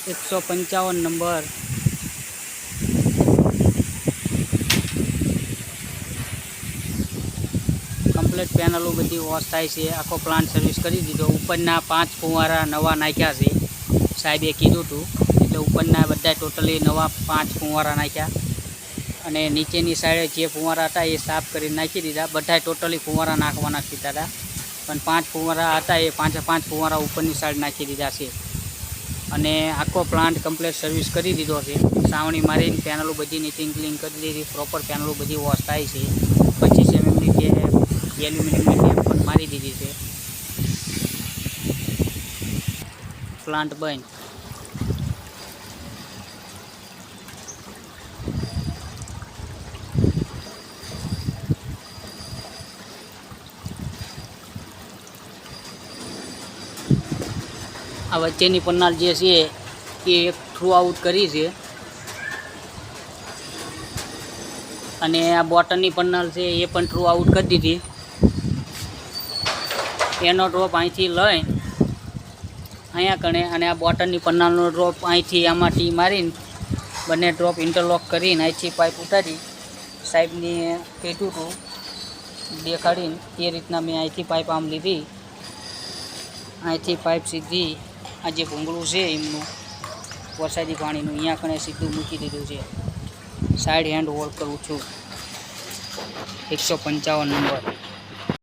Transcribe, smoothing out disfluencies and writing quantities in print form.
155 number complete પેનલો બધી wash થાય છે। આખો પ્લાન્ટ સર્વિસ કરી દીધો। ઉપરના 5 ફુવારા નવા નાખ્યા છે, સાહેબે કીધું હતું એટલે ઉપરના બધા ટોટલી નવા 5 ફુવારા નાખ્યા અને નીચેની સાઈડે જે ફુવારા હતા એ સાફ કરી નાખી દીધા। બધા ટોટલી ફુવારા નાખવાના કીધા હતા, પણ 5 ફુવારા હતા એ 5 ફુવારા ઉપરની સાઈડ નાખી દીધા છે અને આખો પ્લાન્ટ કમ્પ્લીટ સર્વિસ કરી દીધો છે। સાવણી મારીને પેનલો બધી નીટિંગ ક્લીન કરી દીધી, પ્રોપર પેનલો બધી વોશ થાય છે। 25 mmની જે એલ્યુમિનિયમની ટેપ પણ મારી દીધી છે। પ્લાન્ટ બંધ। આ વચ્ચેની પન્નાલ જે છે એ એક થ્રુ આઉટ કરી છે અને આ બોટનની પન્નાલ છે એ પણ થ્રુ આઉટ કરી દીધી। એનો ડ્રોપ અહીંથી લઈ અહીંયા કણે અને આ બોટનની પન્નાલનો ડ્રોપ અહીંથી આમાં ટી મારીને બંને ડ્રોપ ઇન્ટરલોક કરીને અહીંથી પાઇપ ઉતારી સાહેબની કીધું હતું દેખાડીને એ રીતના મેં અહીંથી પાઇપ આમ લીધી। અહીંથી પાઇપ સીધી આ જે ભૂંગળું છે એમનું વરસાદી પાણીનું અહીંયા કણે સીધું મૂકી દીધું છે। સાઈડ હેન્ડ હોલ્ડ કરું છું। 155 નંબર।